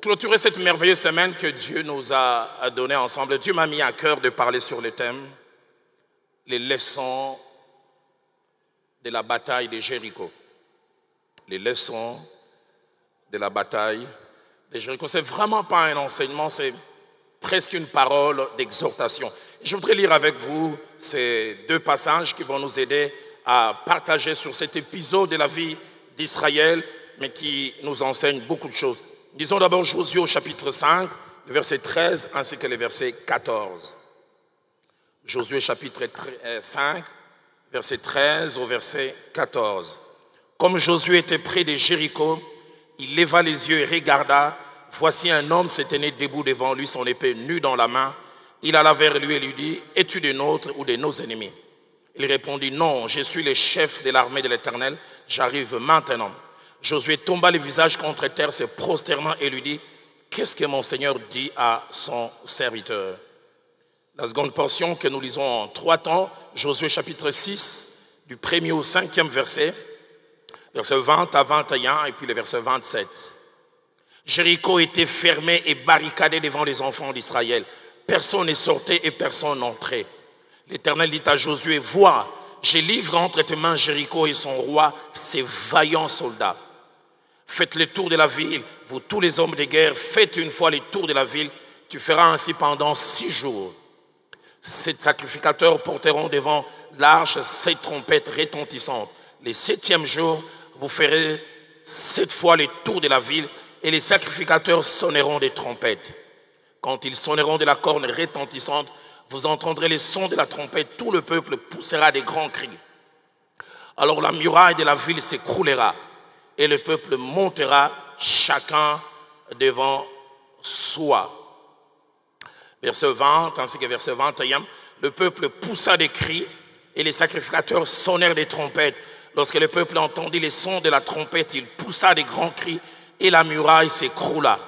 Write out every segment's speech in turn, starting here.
clôturer cette merveilleuse semaine que Dieu nous a donnée ensemble, Dieu m'a mis à cœur de parler sur le thème « Les leçons de la bataille de Jéricho ». Les leçons de la bataille de Jéricho. Ce n'est vraiment pas un enseignement, c'est presque une parole d'exhortation. Je voudrais lire avec vous ces deux passages qui vont nous aider à partager sur cet épisode de la vie d'Israël, mais qui nous enseigne beaucoup de choses. Disons d'abord Josué au chapitre 5, le verset 13 ainsi que le verset 14. Josué chapitre 5, verset 13 au verset 14. Comme Josué était près de Jéricho, il leva les yeux et regarda. Voici un homme se tenait debout devant lui, son épée nue dans la main. Il alla vers lui et lui dit, « Es-tu des nôtres ou de nos ennemis ?» Il répondit, « Non, je suis le chef de l'armée de l'Éternel, j'arrive maintenant. » Josué tomba le visage contre terre, se prosternant et lui dit, « Qu'est-ce que mon Seigneur dit à son serviteur ?» La seconde portion que nous lisons en 3 temps, Josué chapitre 6, du 1er au 5e verset, verset 20 à 21 et puis le verset 27. Jéricho était fermé et barricadé devant les enfants d'Israël. Personne ne sortait et personne n'entrait. L'Éternel dit à Josué, « Vois, je livre entre tes mains Jéricho et son roi, ses vaillants soldats. Faites le tour de la ville, vous tous les hommes de guerre, faites une fois le tour de la ville. Tu feras ainsi pendant 6 jours. 7 sacrificateurs porteront devant l'arche 7 trompettes retentissantes. Le 7e jour, vous ferez 7 fois le tour de la ville et les sacrificateurs sonneront des trompettes. Quand ils sonneront de la corne retentissante, vous entendrez les sons de la trompette, tout le peuple poussera des grands cris. Alors la muraille de la ville s'écroulera et le peuple montera chacun devant soi. » Verset 20 ainsi que verset 21, le peuple poussa des cris et les sacrificateurs sonnèrent des trompettes. Lorsque le peuple entendit les sons de la trompette, il poussa des grands cris et la muraille s'écroula.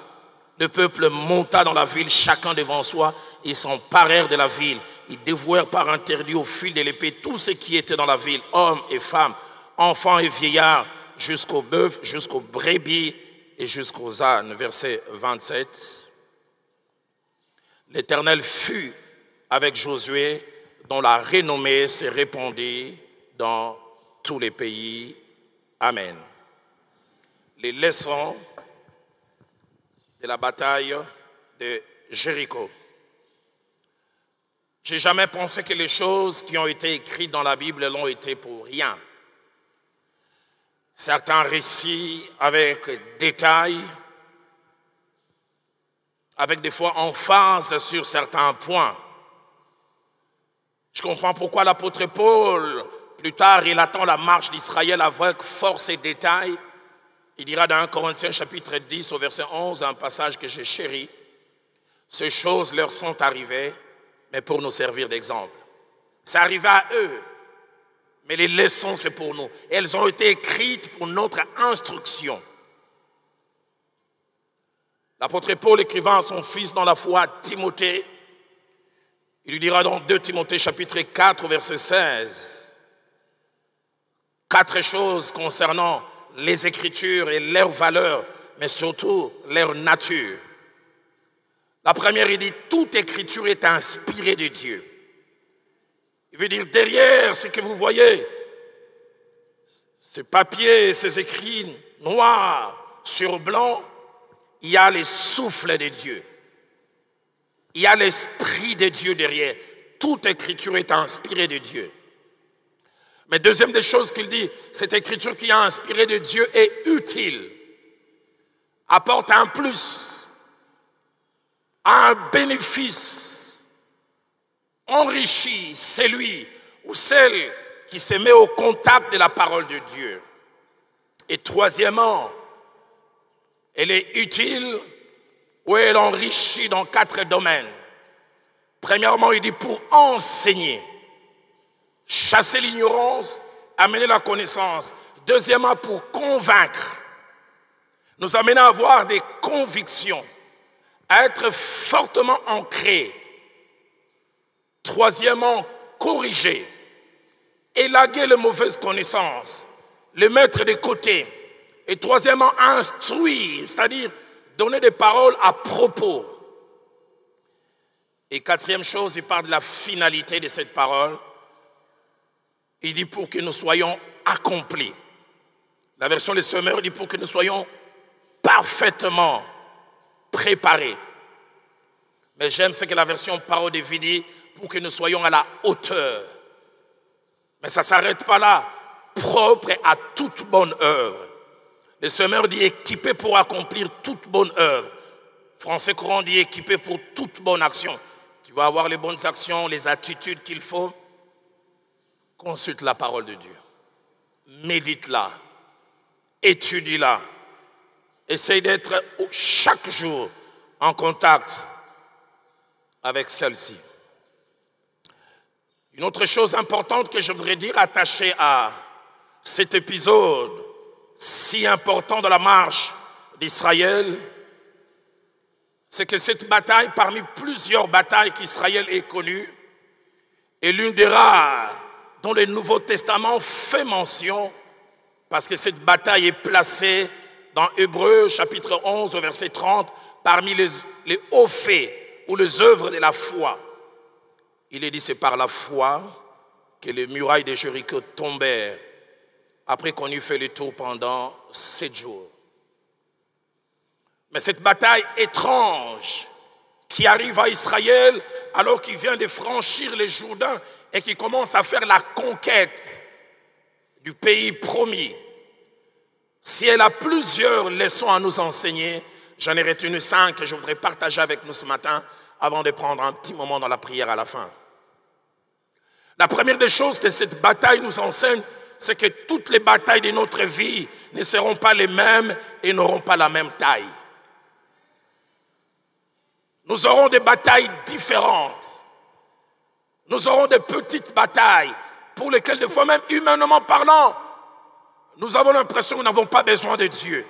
Le peuple monta dans la ville, chacun devant soi. Ils s'emparèrent de la ville. Ils dévouèrent par interdit au fil de l'épée tout ce qui était dans la ville, hommes et femmes, enfants et vieillards, jusqu'aux bœufs, jusqu'aux brebis et jusqu'aux ânes. Verset 27. L'Éternel fut avec Josué, dont la renommée s'est répandue dans tous les pays. Amen. Les leçons de la bataille de Jéricho. J'ai jamais pensé que les choses qui ont été écrites dans la Bible l'ont été pour rien. Certains récits avec détail, avec des fois emphase sur certains points. Je comprends pourquoi l'apôtre Paul, plus tard, il attend la marche d'Israël avec force et détail. Il dira dans 1 Corinthiens chapitre 10 au verset 11, un passage que j'ai chéri, « Ces choses leur sont arrivées, mais pour nous servir d'exemple. » C'est arrivé à eux, mais les leçons, c'est pour nous. Elles ont été écrites pour notre instruction. L'apôtre Paul, écrivant à son fils dans la foi, Timothée, il lui dira dans 2 Timothée chapitre 4 verset 16, 4 choses concernant les Écritures et leur valeur, mais surtout leur nature. La première, il dit, toute Écriture est inspirée de Dieu. Il veut dire, derrière ce que vous voyez, ces papiers, ces écrits noirs sur blanc, il y a les souffles de Dieu. Il y a l'Esprit de Dieu derrière. Toute Écriture est inspirée de Dieu. Mais deuxième des choses qu'il dit, cette Écriture qui est inspirée de Dieu est utile, apporte un plus, un bénéfice, enrichit celui ou celle qui se met au contact de la parole de Dieu. Et troisièmement, elle est utile ou elle enrichit dans 4 domaines. Premièrement, il dit pour enseigner, chasser l'ignorance, amener la connaissance. Deuxièmement, pour convaincre, nous amener à avoir des convictions, à être fortement ancrés. Troisièmement, corriger, élaguer les mauvaises connaissances, les mettre de côté. Et troisièmement, instruire, c'est-à-dire donner des paroles à propos. Et quatrième chose, il parle de la finalité de cette parole. Il dit pour que nous soyons accomplis. La version des semeurs dit pour que nous soyons parfaitement préparés. Mais j'aime ce que la version parole de vie dit, pour que nous soyons à la hauteur. Mais ça ne s'arrête pas là, propre à toute bonne œuvre. Le semeur dit équipé pour accomplir toute bonne œuvre. Français courant dit équipé pour toute bonne action. Tu vas avoir les bonnes actions, les attitudes qu'il faut. Consulte la parole de Dieu. Médite-la. Étudie-la. Essaye d'être chaque jour en contact avec celle-ci. Une autre chose importante que je voudrais dire attachée à cet épisode si important de la marche d'Israël, c'est que cette bataille, parmi plusieurs batailles qu'Israël ait connues, est l'une des rares dont le Nouveau Testament fait mention, parce que cette bataille est placée dans Hébreux chapitre 11 au verset 30, parmi les hauts faits ou les œuvres de la foi. Il est dit, c'est par la foi que les murailles de Jéricho tombèrent après qu'on eut fait le tour pendant 7 jours. Mais cette bataille étrange qui arrive à Israël alors qu'il vient de franchir le Jourdain et qui commence à faire la conquête du pays promis, si elle a plusieurs leçons à nous enseigner, j'en ai retenu 5 que je voudrais partager avec nous ce matin avant de prendre un petit moment dans la prière à la fin. La première des choses que cette bataille nous enseigne, c'est que toutes les batailles de notre vie ne seront pas les mêmes et n'auront pas la même taille. Nous aurons des batailles différentes. Nous aurons des petites batailles pour lesquelles, des fois même humainement parlant, nous avons l'impression que nous n'avons pas besoin de Dieu.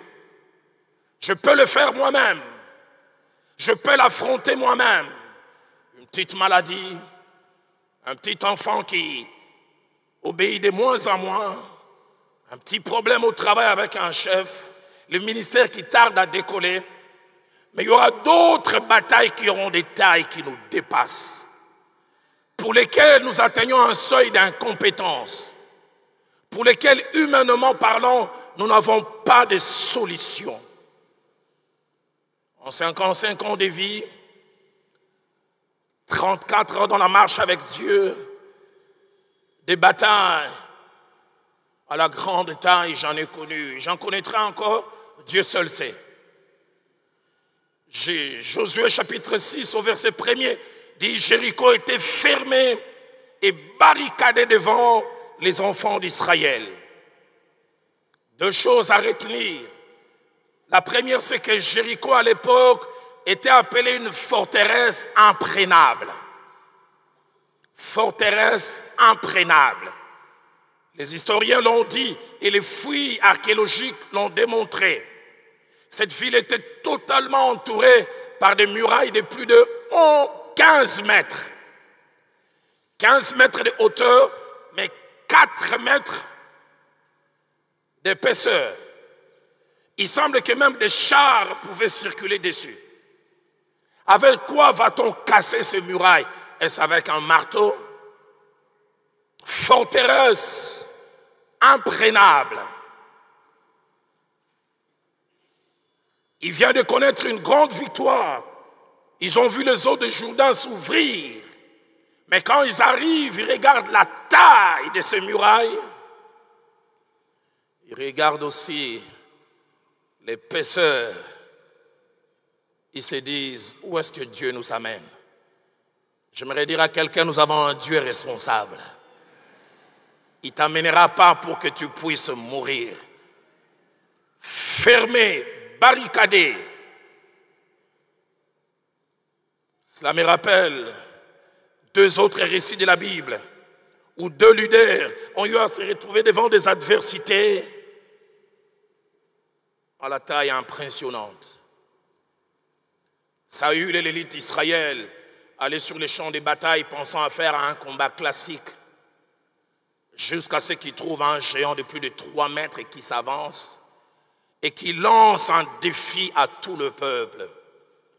Je peux le faire moi-même. Je peux l'affronter moi-même. Une petite maladie, un petit enfant qui obéit de moins en moins, un petit problème au travail avec un chef, le ministère qui tarde à décoller. Mais il y aura d'autres batailles qui auront des tailles qui nous dépassent, pour lesquelles nous atteignons un seuil d'incompétence, pour lesquelles, humainement parlant, nous n'avons pas de solution. En 55 ans de vie, 34 ans dans la marche avec Dieu, des batailles à la grande taille, j'en ai connu. J'en connaîtrai encore, Dieu seul sait. Josué chapitre 6 au verset 1er dit Jéricho était fermé et barricadé devant les enfants d'Israël. 2 choses à retenir. La première, c'est que Jéricho à l'époque était appelée une forteresse imprégnable. Forteresse imprégnable. Les historiens l'ont dit et les fouilles archéologiques l'ont démontré. Cette ville était totalement entourée par des murailles de plus de 15 mètres. 15 mètres de hauteur, mais 4 mètres d'épaisseur. Il semble que même des chars pouvaient circuler dessus. Avec quoi va-t-on casser ces murailles? Est-ce avec un marteau? Forteresse imprégnable. Il vient de connaître une grande victoire. Ils ont vu les eaux de Jourdain s'ouvrir. Mais quand ils arrivent, ils regardent la taille de ces murailles. Ils regardent aussi l'épaisseur. Ils se disent, où est-ce que Dieu nous amène? J'aimerais dire à quelqu'un, nous avons un Dieu responsable. Il ne t'amènera pas pour que tu puisses mourir. Fermé, barricadé. Cela me rappelle 2 autres récits de la Bible où 2 leaders ont eu à se retrouver devant des adversités à la taille impressionnante. Saül et l'élite d'Israël allaient sur les champs de bataille pensant à faire un combat classique jusqu'à ce qu'ils trouvent un géant de plus de 3 mètres et qui s'avance et qui lance un défi à tout le peuple.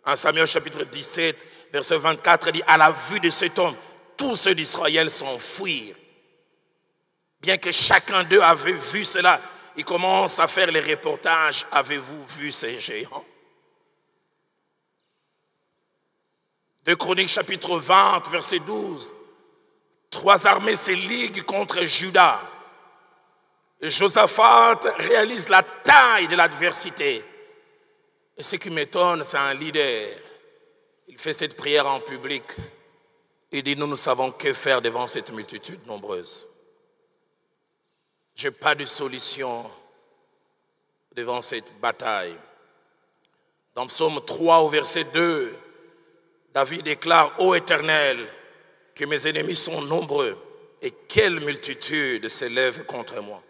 En Samuel chapitre 17, verset 24, il dit, à la vue de cet homme, tous ceux d'Israël s'enfuirent. Bien que chacun d'eux avait vu cela, il commence à faire les reportages. Avez-vous vu ces géants? 2 Chroniques chapitre 20, verset 12. 3 armées se liguent contre Juda. Et Josaphat réalise la taille de l'adversité. Et ce qui m'étonne, c'est un leader. Il fait cette prière en public. Il dit, nous ne savons que faire devant cette multitude nombreuse. Je n'ai pas de solution devant cette bataille. Dans Psaume 3 au verset 2, David déclare, ô Éternel, que mes ennemis sont nombreux et quelle multitude s'élève contre moi.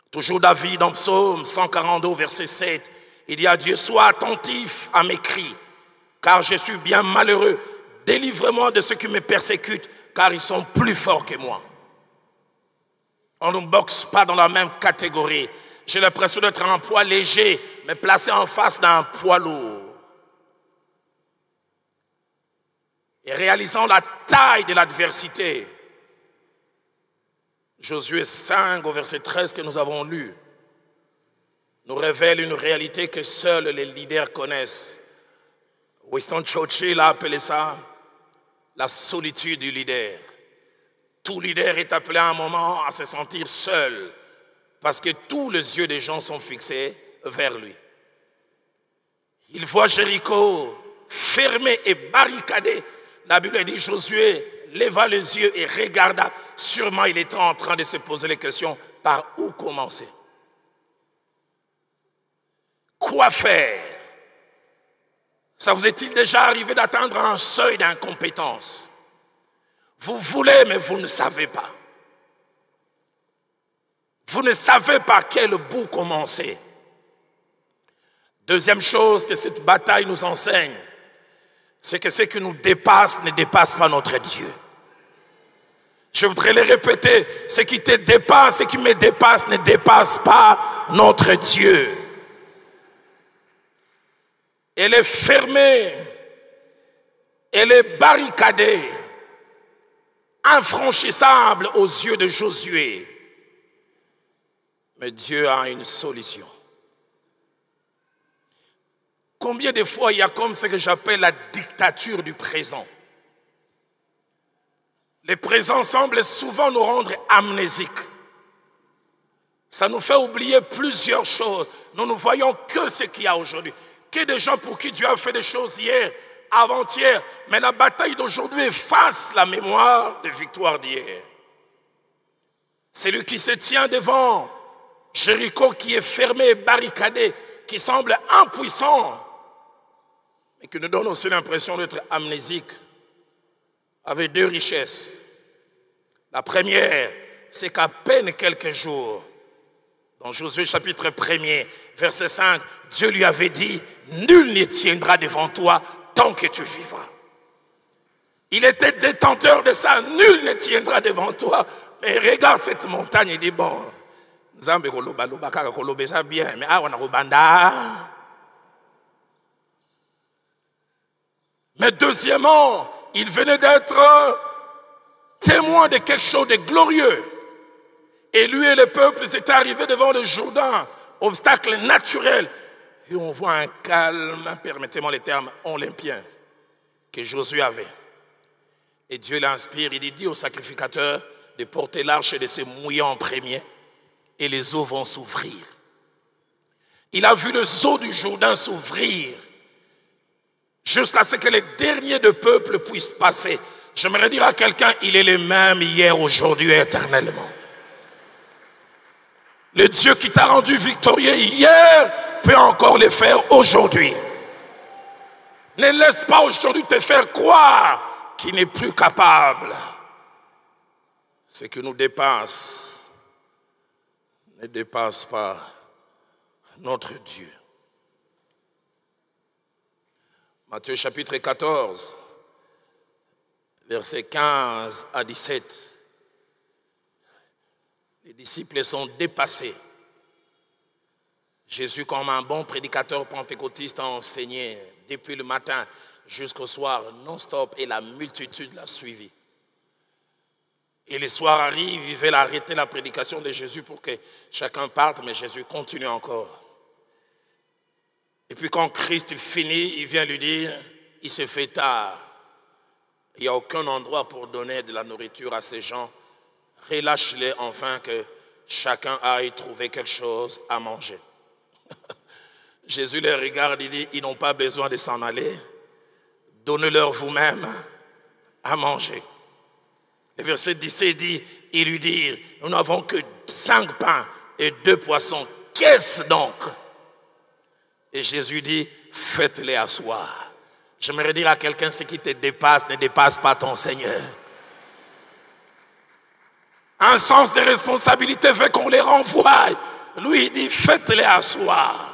Toujours David dans Psaume 142 verset 7, il dit à Dieu, sois attentif à mes cris, car je suis bien malheureux. Délivre-moi de ceux qui me persécutent, car ils sont plus forts que moi. On ne boxe pas dans la même catégorie. J'ai l'impression d'être un poids léger, mais placé en face d'un poids lourd. Et réalisant la taille de l'adversité, Josué 5 au verset 13 que nous avons lu, nous révèle une réalité que seuls les leaders connaissent. Winston Churchill a appelé ça la solitude du leader. Tout leader est appelé à un moment à se sentir seul parce que tous les yeux des gens sont fixés vers lui. Il voit Jéricho fermé et barricadé. La Bible dit, Josué leva les yeux et regarda. Sûrement, il était en train de se poser les questions, par où commencer? Quoi faire? Ça vous est-il déjà arrivé d'atteindre un seuil d'incompétence? Vous voulez, mais vous ne savez pas. Vous ne savez par quel bout commencer. Deuxième chose que cette bataille nous enseigne, c'est que ce qui nous dépasse ne dépasse pas notre Dieu. Je voudrais le répéter, ce qui te dépasse, ce qui me dépasse ne dépasse pas notre Dieu. Elle est fermée, elle est barricadée, infranchissable aux yeux de Josué. Mais Dieu a une solution. Combien de fois il y a comme ce que j'appelle la dictature du présent? Le présent semble souvent nous rendre amnésiques. Ça nous fait oublier plusieurs choses. Nous ne voyons que ce qu'il y a aujourd'hui. Que des gens pour qui Dieu a fait des choses hier, avant-hier. Mais la bataille d'aujourd'hui efface la mémoire des victoires d'hier. Celui qui se tient devant Jéricho qui est fermé et barricadé, qui semble impuissant, mais qui nous donne aussi l'impression d'être amnésique, avec deux richesses. La première, c'est qu'à peine quelques jours, dans Josué chapitre 1er, verset 5, Dieu lui avait dit, nul ne tiendra devant toi tant que tu vivras. Il était détenteur de ça, nul ne tiendra devant toi. Mais regarde cette montagne, il dit, bon, Nzambe koloba loba kaka kolobesa bien, mais awa na kobanda. Mais deuxièmement, il venait d'être témoin de quelque chose de glorieux. Et lui et le peuple étaient arrivés devant le Jourdain, obstacle naturel. Et on voit un calme, permettez-moi les termes, olympien, que Josué avait. Et Dieu l'inspire, il dit au sacrificateur de porter l'arche et de se mouiller en premier. Et les eaux vont s'ouvrir. Il a vu les eaux du Jourdain s'ouvrir jusqu'à ce que les derniers de peuple puissent passer. J'aimerais dire à quelqu'un, il est le même hier, aujourd'hui et éternellement. Le Dieu qui t'a rendu victorieux hier peut encore le faire aujourd'hui. Ne laisse pas aujourd'hui te faire croire qu'il n'est plus capable. Ce qui nous dépasse ne dépasse pas notre Dieu. Matthieu chapitre 14, versets 15 à 17. Les disciples sont dépassés. Jésus, comme un bon prédicateur pentecôtiste, a enseigné depuis le matin jusqu'au soir, non-stop, et la multitude l'a suivi. Et le soir arrive, ils veulent arrêter la prédication de Jésus pour que chacun parte, mais Jésus continue encore. Et puis quand Christ finit, il vient lui dire, il se fait tard. Il n'y a aucun endroit pour donner de la nourriture à ces gens. Relâche-les enfin que chacun aille trouver quelque chose à manger. Jésus les regarde, il dit, ils n'ont pas besoin de s'en aller. Donnez-leur vous-même à manger. Le verset 17 dit, il lui dit, nous n'avons que 5 pains et 2 poissons. Qu'est-ce donc? Et Jésus dit, faites-les asseoir. J'aimerais dire à quelqu'un, ce qui te dépasse ne dépasse pas ton Seigneur. Un sens de responsabilité fait qu'on les renvoie. Lui, il dit, faites-les asseoir.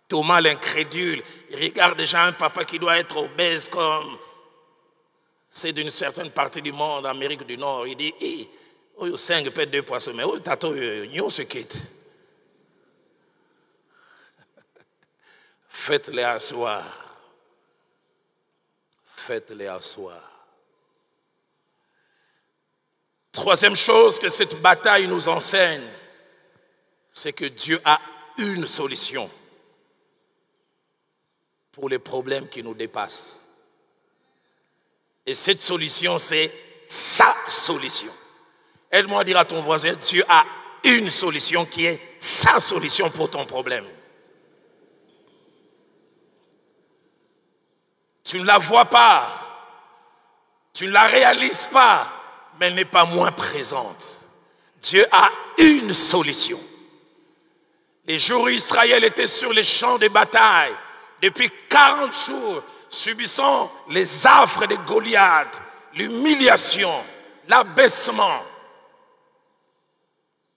Thomas, l'incrédule, il regarde déjà un papa qui doit être obèse comme c'est d'une certaine partie du monde, Amérique du Nord. Il dit, hey, oh, 5 pains 2 poissons, mais oh, tato, nous se quitte. Faites-les asseoir. Faites-les asseoir. Troisième chose que cette bataille nous enseigne, c'est que Dieu a une solution pour les problèmes qui nous dépassent. Et cette solution, c'est sa solution. Aide-moi à dire à ton voisin, Dieu a une solution qui est sa solution pour ton problème. Tu ne la vois pas, tu ne la réalises pas, mais elle n'est pas moins présente. Dieu a une solution. Les jours où Israël était sur les champs de bataille, depuis 40 jours, subissant les affres de Goliath, l'humiliation, l'abaissement.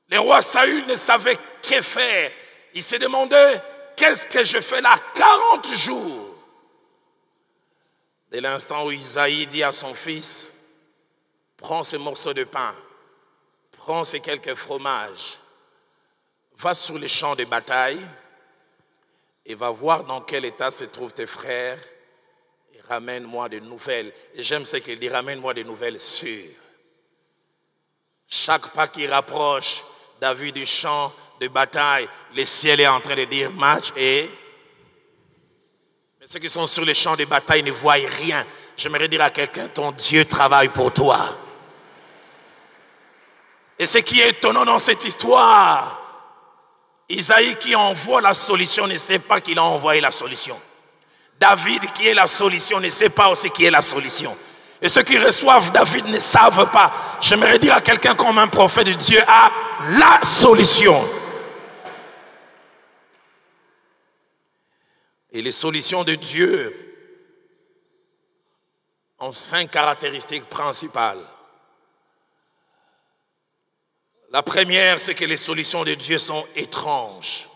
Le roi Saül ne savait que faire. Il se demandait, qu'est-ce que je fais là 40 jours? Dès l'instant où Isaïe dit à son fils, prends ces morceaux de pain, prends ces quelques fromages, va sur les champs de bataille et va voir dans quel état se trouvent tes frères et ramène-moi des nouvelles. Et j'aime ce qu'il dit, ramène-moi des nouvelles sûres. Chaque pas qui rapproche David du champ de bataille, le ciel est en train de dire match et... Mais ceux qui sont sur les champs de bataille ne voient rien. J'aimerais dire à quelqu'un, ton Dieu travaille pour toi. Et ce qui est étonnant dans cette histoire, Isaïe qui envoie la solution ne sait pas qu'il a envoyé la solution. David qui est la solution ne sait pas aussi qui est la solution. Et ceux qui reçoivent David ne savent pas. J'aimerais dire à quelqu'un comme un prophète de Dieu a la solution. Et les solutions de Dieu ont 5 caractéristiques principales. La première, c'est que les solutions de Dieu sont étranges.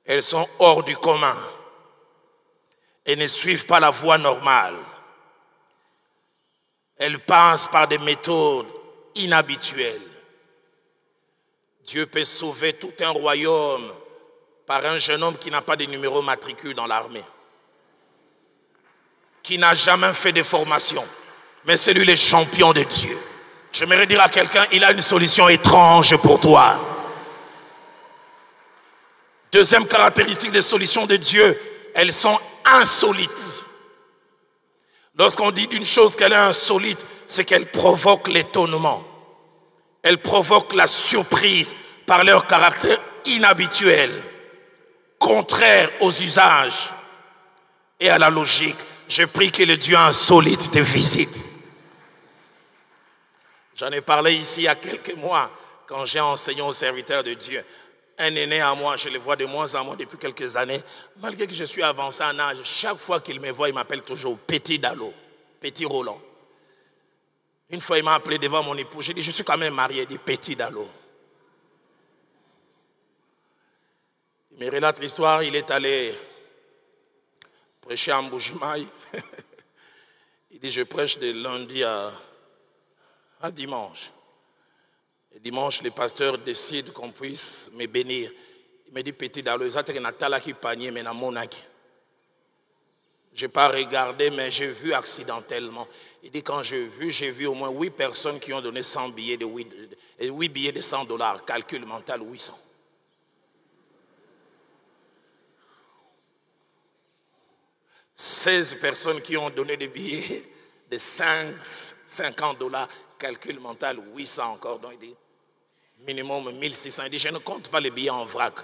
Elles sont hors du commun et ne suivent pas la voie normale. Elles passent par des méthodes inhabituelles. Dieu peut sauver tout un royaume par un jeune homme qui n'a pas de numéro matricule dans l'armée, qui n'a jamais fait de formation, mais c'est lui le champion de Dieu. J'aimerais dire à quelqu'un, il a une solution étrange pour toi. Deuxième caractéristique des solutions de Dieu, elles sont insolites. Lorsqu'on dit d'une chose qu'elle est insolite, c'est qu'elle provoque l'étonnement. Elle provoque la surprise par leur caractère inhabituel, contraire aux usages et à la logique. Je prie que le Dieu insolite te visite. J'en ai parlé ici il y a quelques mois quand j'ai enseigné aux serviteurs de Dieu. Un aîné à moi, je le vois de moins en moins depuis quelques années. Malgré que je suis avancé en âge, chaque fois qu'il me voit, il m'appelle toujours Petit Dalo, Petit Roland. Une fois, il m'a appelé devant mon époux. J'ai dit, je suis quand même marié. Il dit, Petit Dalo. Il me relate l'histoire. Il est allé prêcher à Mboujimaï. Il dit, je prêche de lundi à dimanche. Et dimanche, le pasteur décide qu'on puisse me bénir. Il me dit, petit Dalo, ça c'est Natala qui panier, mais na monaki. Je n'ai pas regardé, mais j'ai vu accidentellement. Il dit, quand j'ai vu au moins 8 personnes qui ont donné 100 billets de 8 billets de $100. Calcul mental, 800. « 16 personnes qui ont donné des billets de $50. Calcul mental, 800 encore. Donc il dit, minimum 1600. Il dit, je ne compte pas les billets en vrac.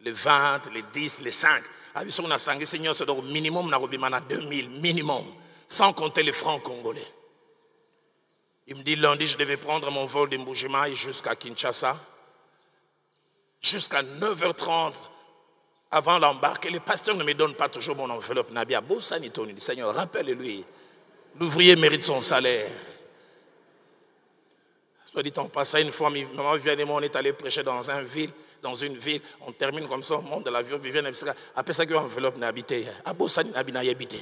Les 20, les 10, les 5. On a 5 seigneurs, c'est donc minimum 2000, minimum. Sans compter les francs congolais. Il me dit, lundi, je devais prendre mon vol de Mbujimayi jusqu'à Kinshasa. Jusqu'à 9h30. Avant d'embarquer, le pasteur ne me donne pas toujours mon enveloppe. Nabia Bossanitoni, dit, Seigneur, rappelle-lui. L'ouvrier mérite son salaire. Soit dit en passant, une fois, maman vient et moi, on est allé prêcher dans une ville, on termine comme ça, on monte de l'avion, Viviane, après ça, l'enveloppe n'a habité. À Bossani n'a pas habité.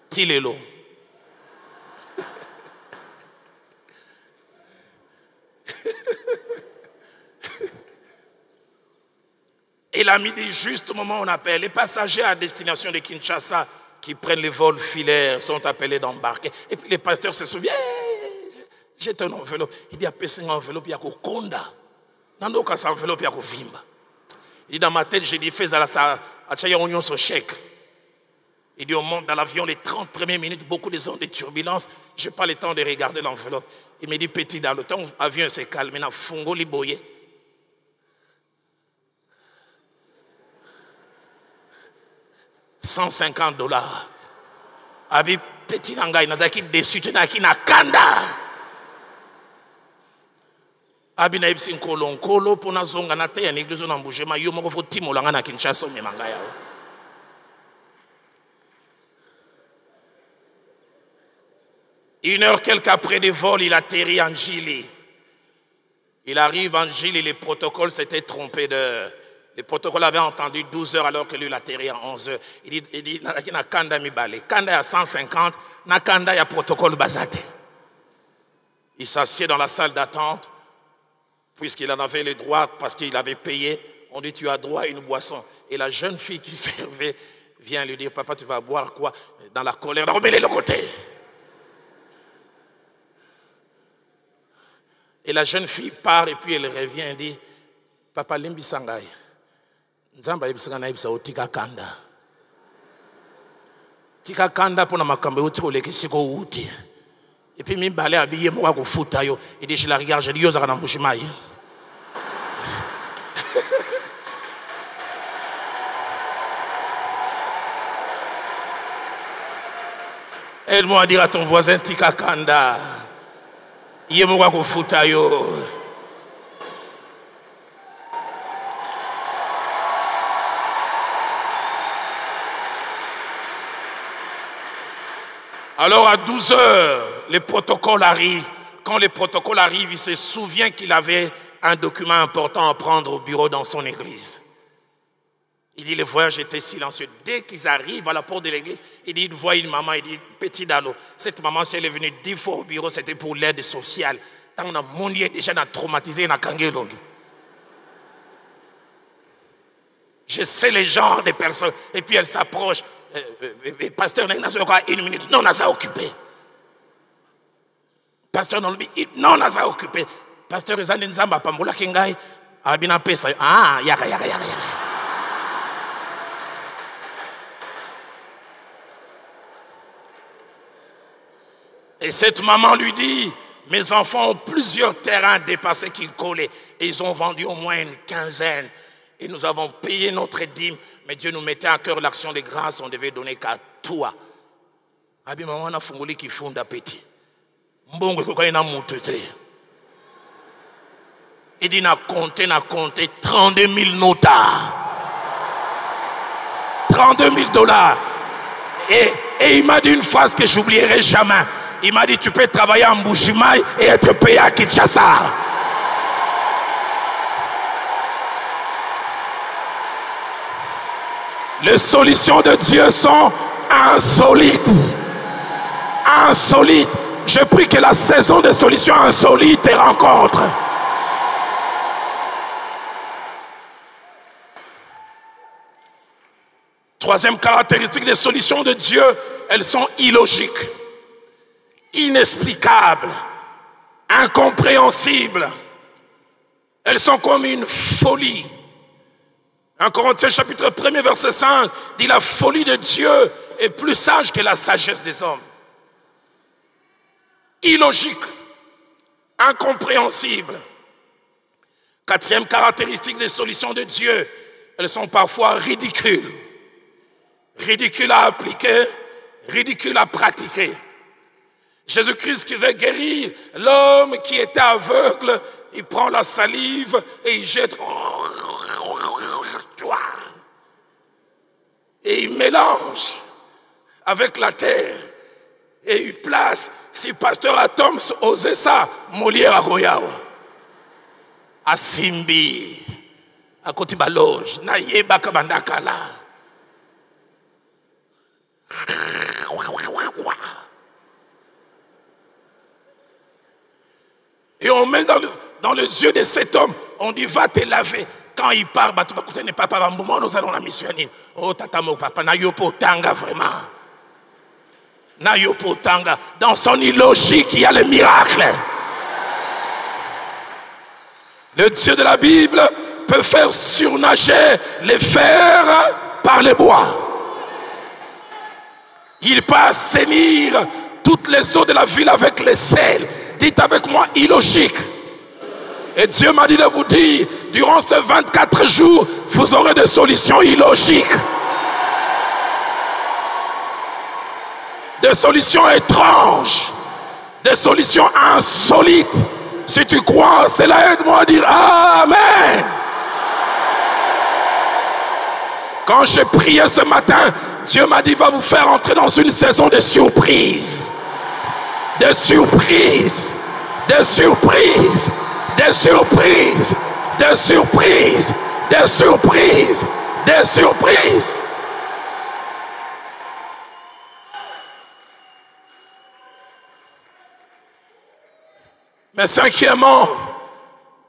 Tilelo. Et la midi, juste au moment où on appelle, les passagers à destination de Kinshasa qui prennent les vols filaires sont appelés d'embarquer. Et puis les pasteurs se souviennent, j'ai une enveloppe. Il dit, appeler une enveloppe, il y a qu'au Konda. Dans nos cas, cette enveloppe, il y a qu'au Vimba. Il dit, dans ma tête, j'ai dit, fais à Tchaya Union son chèque. Il dit, on monte dans l'avion, les 30 premières minutes, beaucoup de zones de turbulence. Je n'ai pas le temps de regarder l'enveloppe. Il me dit, petit, dans le temps où l'avion s'est calmé, il a fungo liboye. $150. Abi petit nanga inazaki déçu na kina kanda. Abi na ibsi nkolo pona zonga na te ya n'église na Mbujema yo moko fo timolanga na Kinshasa me manga yao. Une heure quelques après des vols, il atterrit en Djili. Il arrive en Djili, les protocoles s'étaient trompés d'heure. Le protocole avait entendu 12 heures alors que lui l'atterrit à 11 heures. Il dit, na kanda mi bale. Kanda à 150, na kanda ya protocole bazate. Il s'assied dans la salle d'attente, puisqu'il en avait le droit, parce qu'il avait payé. On dit, tu as droit à une boisson. Et la jeune fille qui servait vient lui dire, papa, tu vas boire quoi? Dans la colère, remets-les le côté. Et la jeune fille part et puis elle revient et dit, papa, limbi sangai. Nzamba yebisanga na yebisa otika kanda. Tika kanda pona makambe uti koleke siko uti. Et puis mi balé habillé moi ko futa yo. Et dit je la regarde, je dis yo zaka na Mbujimayi. Aide-moi à dire à ton voisin tika kanda. Yé moi ko futa yo. Alors à 12 heures, le protocole arrive. Quand le protocole arrive, il se souvient qu'il avait un document important à prendre au bureau dans son église. Il dit, le voyage était silencieux. Dès qu'ils arrivent à la porte de l'église, il dit, il voit une maman, il dit, petit Dalo, cette maman, si elle est venue 10 fois au bureau, c'était pour l'aide sociale. Tant on a mondié déjà, on a traumatisé, on a kangé longue. Je sais les genres de personnes. Et puis elle s'approche. Pasteur, on a une minute. Non, on a ça occupé. Pasteur, non, on a ça occupé. Pasteur, ils ont dit, Nzamba, Pambola, Kengai, Abina Pesa. Ah, yaka. Et cette maman lui dit, mes enfants ont plusieurs terrains dépassés qu'ils collaient. Et ils ont vendu au moins une quinzaine. Et nous avons payé notre dîme, mais Dieu nous mettait à cœur l'action de grâce, on devait donner qu'à toi. Abi maman na fungoli qui fonde appétit. Mbongo ko na mutete. Il dit na compté 32 000 notas. $32 000. Et il m'a dit une phrase que j'oublierai jamais. Il m'a dit tu peux travailler en Mbujimayi et être payé à Kinshasa. Les solutions de Dieu sont insolites. Insolites. Je prie que la saison des solutions insolites te rencontre. Troisième caractéristique des solutions de Dieu, elles sont illogiques, inexplicables, incompréhensibles. Elles sont comme une folie. 1 Corinthiens chapitre 1 verset 5 dit la folie de Dieu est plus sage que la sagesse des hommes. Illogique, incompréhensible. Quatrième caractéristique des solutions de Dieu, elles sont parfois ridicules. Ridicules à appliquer, ridicules à pratiquer. Jésus-Christ qui veut guérir l'homme qui était aveugle, il prend la salive et il jette. Et il mélange avec la terre. Et il place, si pasteur Atoms osait ça, Molière à Goyawa. À Simbi, à Kotibaloge, Naye Bakabandakala. Et on met dans les yeux de cet homme, on dit va te laver. Quand il part, nous allons la missionner. Oh tata mon papa, na yopo tanga vraiment. Na yopo tanga. Dans son illogique, il y a le miracle. Le Dieu de la Bible peut faire surnager les fers par les bois. Il peut assainir toutes les eaux de la ville avec le sel. Dites avec moi, illogique. Et Dieu m'a dit de vous dire, durant ces 24 jours, vous aurez des solutions illogiques. Des solutions étranges. Des solutions insolites. Si tu crois, cela aide-moi à dire Amen. Quand j'ai prié ce matin, Dieu m'a dit, va vous faire entrer dans une saison de surprises. Des surprises. Des surprises. Des surprises. Des surprises. Des surprises. Des surprises. Mais cinquièmement,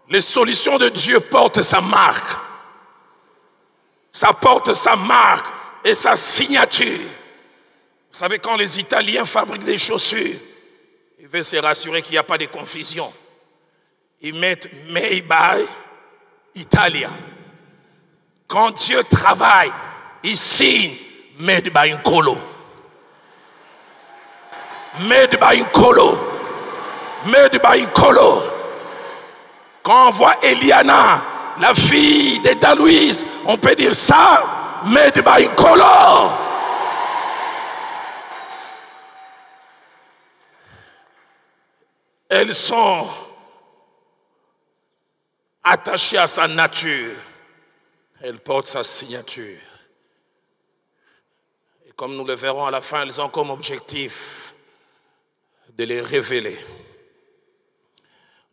les solutions de Dieu portent sa marque. Ça porte sa marque et sa signature. Vous savez, quand les Italiens fabriquent des chaussures, ils veulent se rassurer qu'il n'y a pas de confusion. Ils mettent Made by Italia. Quand Dieu travaille, il signe Made by Nkolo. Made by Nkolo. Made by Nkolo. Quand on voit Eliana, la fille de Dalouise, on peut dire ça, made by Nkolo. Elles sont attachées à sa nature. Elles portent sa signature. Et comme nous le verrons à la fin, elles ont comme objectif de les révéler.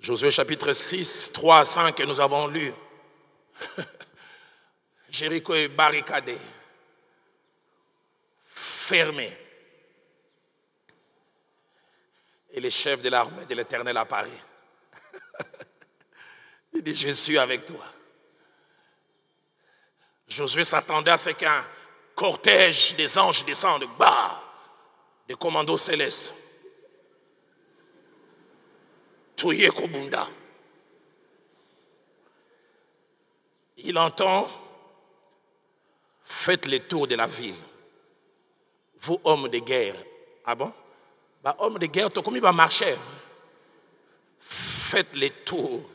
Josué chapitre 6, 3 à 5 que nous avons lu. Jéricho est barricadé, fermé. Et le chef de l'armée de l'Éternel apparaît. Il dit, je suis avec toi. Josué s'attendait à ce qu'un cortège des anges descende, des commandos célestes. Touye Kobunda. Il entend, faites le tour de la ville. Vous, hommes de guerre. Ah bon? Bah, hommes de guerre, tu as marcher. Faites le tour.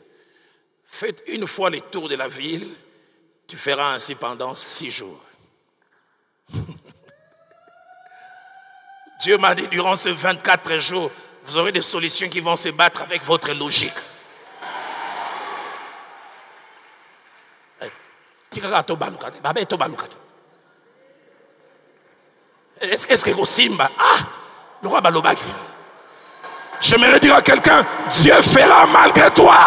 Faites une fois le tour de la ville. Tu feras ainsi pendant 6 jours. Dieu m'a dit, durant ces 24 jours, vous aurez des solutions qui vont se battre avec votre logique. Est-ce que vous Simba? Le roi Balobaki. J'aimerais dire à quelqu'un, Dieu fera malgré toi.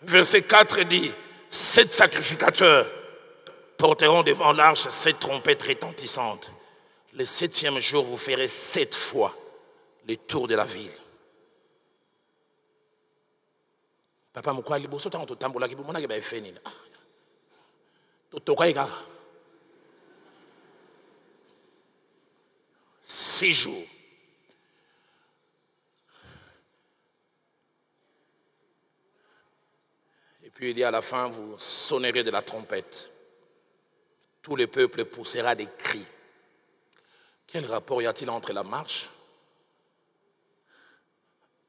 Verset 4 dit, 7 sacrificateurs porteront devant l'arche 7 trompettes retentissantes. Le 7e jour, vous ferez 7 fois le tour de la ville. Papa mukwa liboso tango totambola ki bomona ke ba efeni. Totoka eka. 6 jours. Et puis il dit à la fin, vous sonnerez de la trompette. Tout le peuple poussera des cris. Quel rapport y a-t-il entre la marche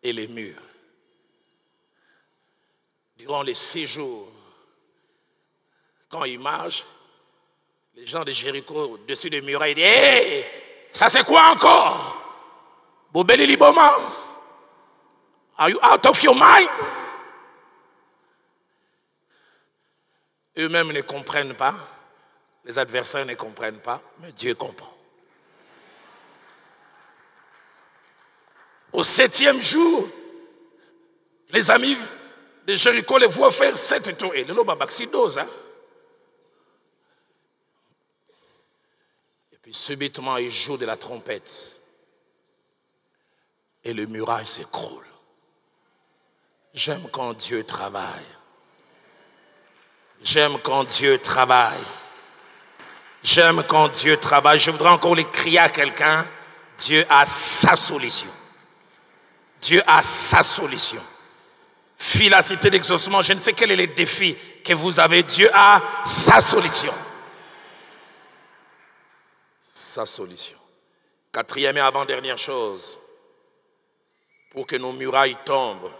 et les murs? Durant les 6 jours, quand il marche, les gens de Jéricho, au-dessus des murailles, disent « Hé, ça c'est quoi encore? Bobeli Liboma? Are you out of your mind ?» Eux-mêmes ne comprennent pas, les adversaires ne comprennent pas, mais Dieu comprend. Au 7e jour, les amis de Jéricho les voient faire 7 tours. Et le babaxidose, hein? Et puis subitement, ils jouent de la trompette. Et le muraille s'écroule. J'aime quand Dieu travaille. J'aime quand Dieu travaille. J'aime quand Dieu travaille. Je voudrais encore le crier à quelqu'un. Dieu a sa solution. Dieu a sa solution. Filacité d'exaucement, je ne sais quel est le défi que vous avez. Dieu a sa solution. Sa solution. 4e et avant-dernière chose. Pour que nos murailles tombent,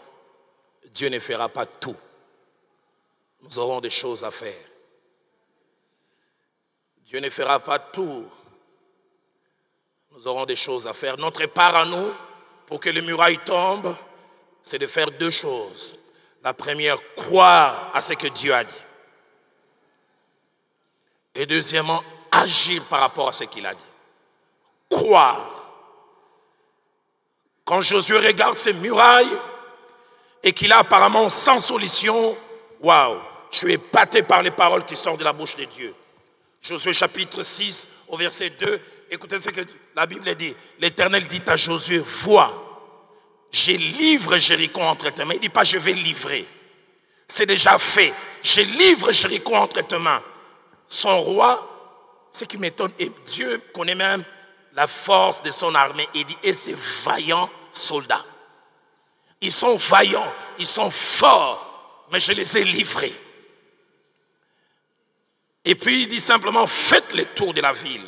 Dieu ne fera pas tout. Nous aurons des choses à faire. Dieu ne fera pas tout. Nous aurons des choses à faire. Notre part à nous, pour que les murailles tombent, c'est de faire 2 choses. La première, croire à ce que Dieu a dit. Et deuxièmement, agir par rapport à ce qu'il a dit. Croire. Quand Josué regarde ces murailles et qu'il a apparemment sans solution, waouh, je suis épaté par les paroles qui sortent de la bouche de Dieu. Josué chapitre 6 au verset 2, écoutez ce que la Bible dit. L'Éternel dit à Josué, vois, je livre Jéricho entre tes mains. Il ne dit pas je vais livrer. C'est déjà fait. Je livre Jéricho entre tes mains. Son roi, ce qui m'étonne, et Dieu connaît même la force de son armée. Il dit, et ces vaillants soldats. Ils sont vaillants, ils sont forts, mais je les ai livrés. Et puis il dit simplement, faites le tour de la ville.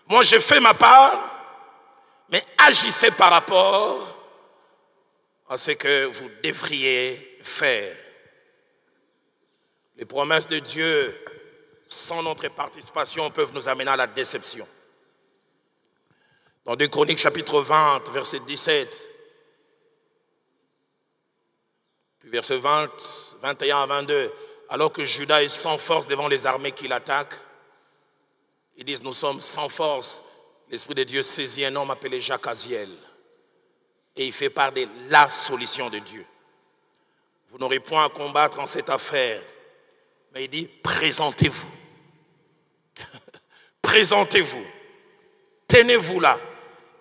Moi j'ai fait ma part, mais agissez par rapport à ce que vous devriez faire. Les promesses de Dieu, sans notre participation, peuvent nous amener à la déception. Dans 2 Chroniques chapitre 20, verset 17, puis verset 20, 21 à 22, alors que Juda est sans force devant les armées qui l'attaquent, ils disent, nous sommes sans force. L'Esprit de Dieu saisit un homme appelé Jacaziel. Et il fait part de la solution de Dieu. Vous n'aurez point à combattre en cette affaire. Mais il dit, présentez-vous. Présentez-vous. Tenez-vous là.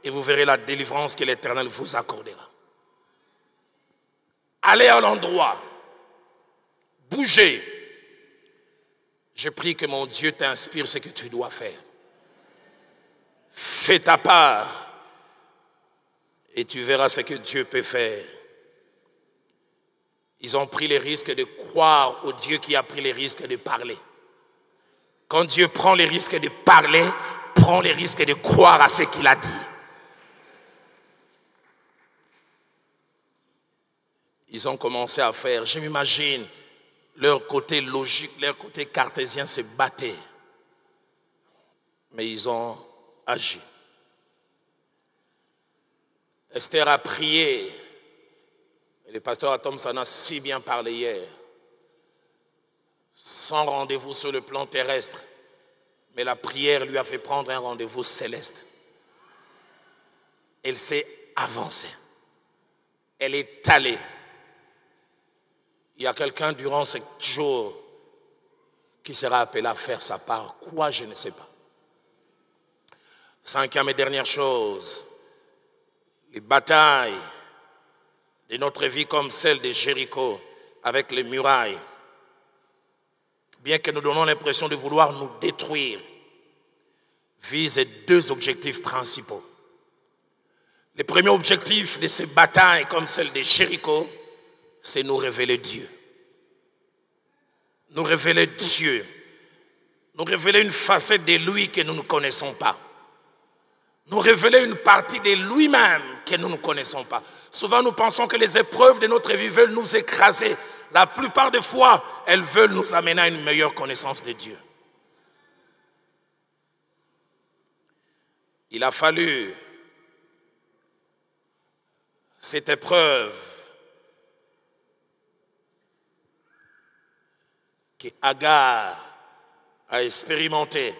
Et vous verrez la délivrance que l'Éternel vous accordera. Allez à l'endroit. Bougez. Je prie que mon Dieu t'inspire ce que tu dois faire. Fais ta part. Et tu verras ce que Dieu peut faire. Ils ont pris le risque de croire au Dieu qui a pris le risque de parler. Quand Dieu prend le risque de parler, prend le risque de croire à ce qu'il a dit. Ils ont commencé à faire, je m'imagine, leur côté logique, leur côté cartésien se battait. Mais ils ont agi. Esther a prié. Et le pasteur Atom s'en a si bien parlé hier. Sans rendez-vous sur le plan terrestre. Mais la prière lui a fait prendre un rendez-vous céleste. Elle s'est avancée. Elle est allée. Il y a quelqu'un durant ce jour qui sera appelé à faire sa part. Quoi, je ne sais pas. Cinquième et dernière chose, les batailles de notre vie comme celle de Jéricho avec les murailles, bien que nous donnons l'impression de vouloir nous détruire, visent deux objectifs principaux. Le premier objectif de ces batailles comme celle de Jéricho, c'est nous révéler Dieu. Nous révéler Dieu. Nous révéler une facette de lui que nous ne connaissons pas. Nous révéler une partie de lui-même que nous ne connaissons pas. Souvent, nous pensons que les épreuves de notre vie veulent nous écraser. La plupart des fois, elles veulent nous amener à une meilleure connaissance de Dieu. Il a fallu cette épreuve qu'Agar a expérimentée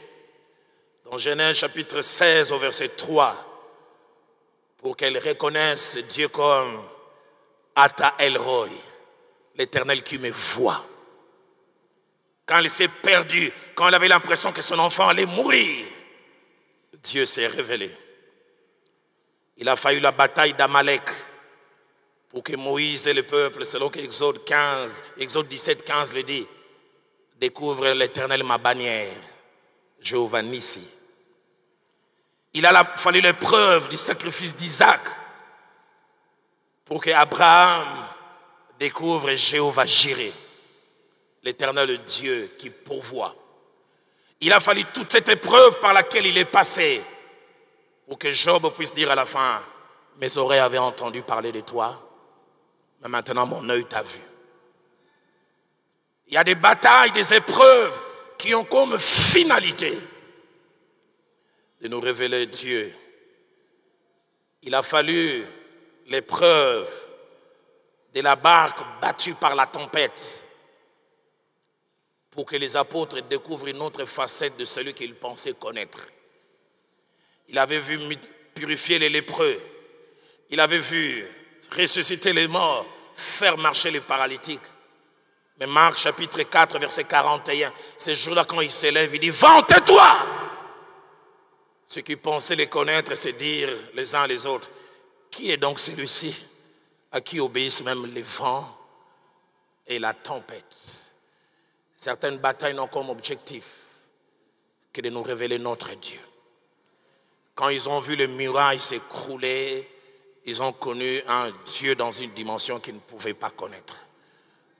dans Genèse chapitre 16 au verset 3 pour qu'elle reconnaisse Dieu comme Ata El-Roi, l'Éternel qui me voit. Quand elle s'est perdue, quand elle avait l'impression que son enfant allait mourir, Dieu s'est révélé. Il a fallu la bataille d'Amalek pour que Moïse et le peuple, selon qu'Exode 17, 15 le dit, découvrent l'Éternel ma bannière, Jéhovah Nissi. Il a fallu l'épreuve du sacrifice d'Isaac pour que Abraham découvre Jéhovah Jireh, l'Éternel Dieu qui pourvoit. Il a fallu toute cette épreuve par laquelle il est passé pour que Job puisse dire à la fin, mes oreilles avaient entendu parler de toi, mais maintenant mon œil t'a vu. Il y a des batailles, des épreuves qui ont comme finalité de nous révéler Dieu. Il a fallu l'épreuve de la barque battue par la tempête pour que les apôtres découvrent une autre facette de celui qu'ils pensaient connaître. Il avait vu purifier les lépreux. Il avait vu ressusciter les morts, faire marcher les paralytiques. Mais Marc chapitre 4 verset 41, ce jour-là quand il s'élève, il dit « Vent, tais-toi » Ceux qui pensaient les connaître, c'est dire les uns les autres, qui est donc celui-ci à qui obéissent même les vents et la tempête? Certaines batailles n'ont comme objectif que de nous révéler notre Dieu. Quand ils ont vu les murailles s'écrouler, ils ont connu un Dieu dans une dimension qu'ils ne pouvaient pas connaître.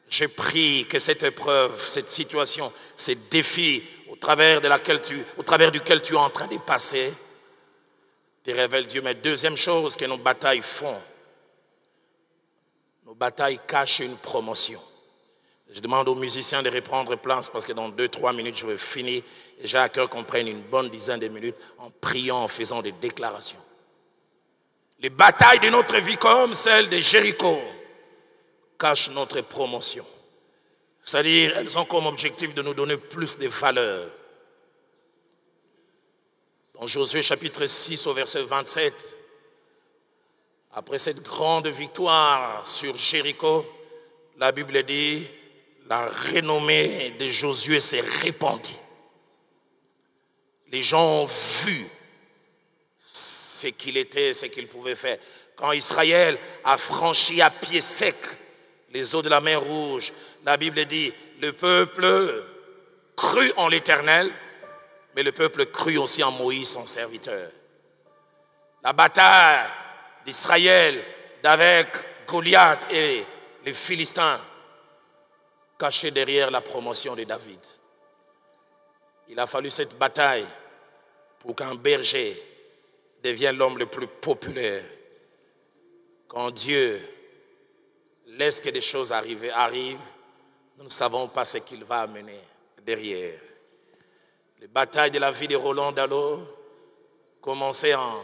Je prie que cette épreuve, cette situation, ces défis au travers duquel tu es en train de passer, te révèle Dieu. Mais deuxième chose que nos batailles font, nos batailles cachent une promotion. Je demande aux musiciens de reprendre place parce que dans 2-3 minutes, je vais finir. Et j'ai à cœur qu'on prenne une bonne dizaine de minutes en priant, en faisant des déclarations. Les batailles de notre vie comme celle de Jéricho cachent notre promotion. C'est-à-dire, elles ont comme objectif de nous donner plus de valeur. Dans Josué chapitre 6 au verset 27, après cette grande victoire sur Jéricho, la Bible dit, la renommée de Josué s'est répandue. Les gens ont vu ce qu'il était, ce qu'il pouvait faire. Quand Israël a franchi à pied sec les eaux de la mer Rouge, la Bible dit, le peuple crut en l'Éternel, mais le peuple crut aussi en Moïse, son serviteur. La bataille d'Israël avec Goliath et les Philistins cachée derrière la promotion de David. Il a fallu cette bataille pour qu'un berger devienne l'homme le plus populaire. Quand Dieu laisse que des choses arrivent, nous ne savons pas ce qu'il va amener derrière. Les batailles de la vie de Roland Dallot commençaient en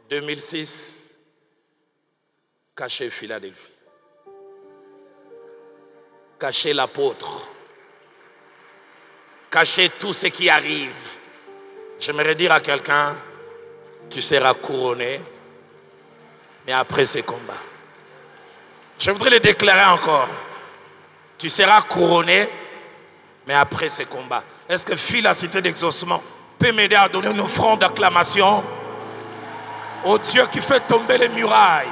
2006, caché Philadelphie, caché l'apôtre, caché tout ce qui arrive. J'aimerais dire à quelqu'un, tu seras couronné, mais après ce combat. Je voudrais le déclarer encore. Tu seras couronné, Mais après ces combats, est-ce que Fille la cité d'exaucement peut m'aider à donner une offrande d'acclamation au Dieu qui fait tomber les murailles?